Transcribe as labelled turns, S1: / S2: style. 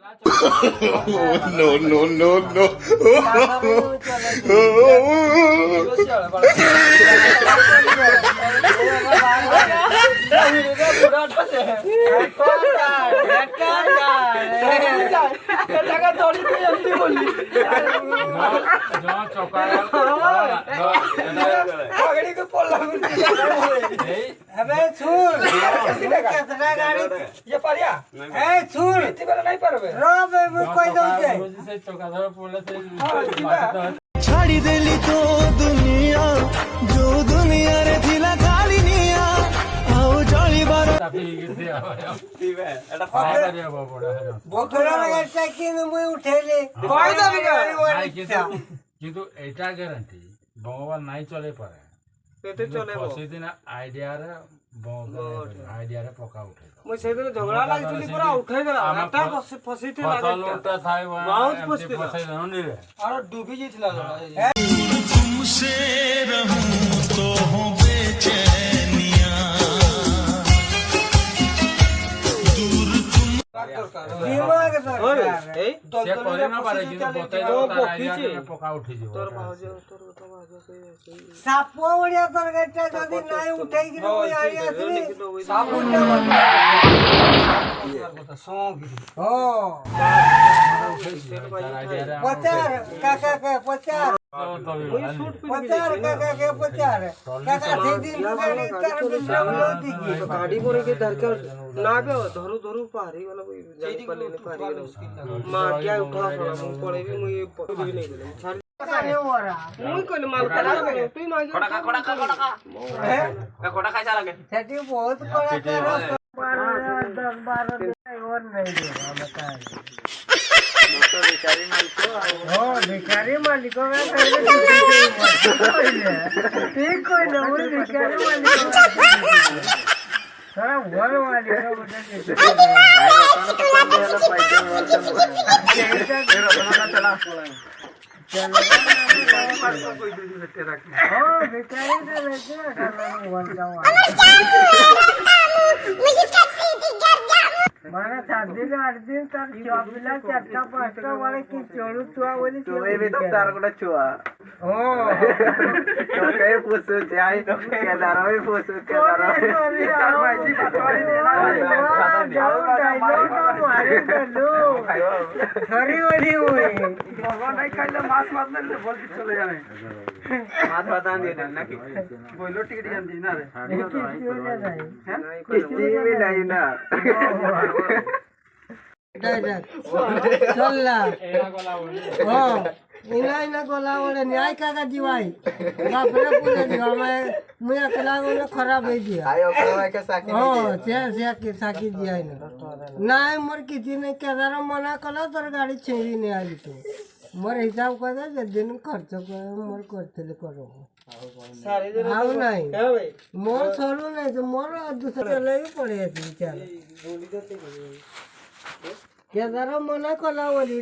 S1: No, no, no, no.
S2: ছাড়ি দেলি তো দুনিয়া जो दुनिया रे थिला खाली निया आओ जळीबार
S3: এটা ফায়া করিয়া বড়
S4: বকরা লাগাইছে কিন্তু মই উঠেলে
S3: কই যাবি
S5: কিন্তু এটা গ্যারান্টি ভগবান নাই চলে পারে
S3: পেতে চলে
S5: সেদিন আইডিয়ারে আইডিয়ারে পকা উঠে
S3: মই সেদিন ঝগড়া লাগিছিল পুরা উঠাই গলা আটা ফসিতে লাগে
S5: ফসলটা থাই
S3: বহুত ফসিতে
S5: ফসল নি রে
S3: আর ডুবি যাইছিল
S2: तुमसे रहूं तो हो बेचैनिया दूर तुम
S4: দিমাগ দরকার
S3: এই
S5: সে করে না পারে কিন্তু বতাই দাও তার আইডিয়ারে পকা উঠে যাব
S3: তোর ভাউজে তোর কথা ভাউজে
S4: সাপো বড়িয়া তরকারিটা যদি নাই উঠাই গিয়ে মই আই আসি
S3: সাপ
S4: উঠা
S3: কথা সঙ্গি
S4: ও পচার কাকা কে পচার পচার কাকা কে পচার কাকা সেদিন গাড়ি তার বিশ্রাম লতি কি
S3: গাড়ি করে के दरकार ना बे धरू धरू पारी वाला कोई जाई पाले ने पारी मार क्या उठा पड़ा मु पड़े भी मुई पड़ी नहीं गेले छाड़
S4: কানে ওরা
S3: मुई कोई माल करा तुई मागे खड़ा खड़ा खाई चला के
S4: সেটি বহুত করা করো 10 12 और नहीं दे बता
S3: तो बेचारी माल को
S4: ओ भिखारी मालिक का ठीक कोई ना वो भिखारी मालिक सारा वर वाली का बता दे भिखारी से माना 7 दिन 8 दिन तक चौबिला चटका पास्ता वाले की चोरू चुआ बोली
S3: तो ये भी तो तार कोटा चुआ
S4: ओ
S3: तो कहे पूछो जाई तो केदार भी पूछो केदार तार भाईजी पटवारी देना
S4: जाओ डायलॉग ना मारे चलो सॉरी वाली हुई
S3: भगवान नहीं खाइले मांस मत ले बोल के चले जाने मांस बता दे ना कि बोलो टिकट जल्दी ना रे किसी भी नहीं ना
S4: चलला हो इना गोला बोले न्याय काका जीवाई बापरे पूरे जीवा मैं अकेला गोले खराब हो गया
S3: आयो करवाए के साकी
S4: हो से के साकी दिया ना नाय मोर किती ने केदार मना कला तोर गाड़ी छेड़ी ने आली तो मोर हिसाब कर दे दिन खर्च कर मोर करते करो
S3: सारे दिन
S4: हाउ नहीं
S3: है भाई
S4: मोर छोड़ू नहीं तो मोर दूसरे ले ही पड़े बेचारा
S3: बोली तो
S4: केदार मना कला बोली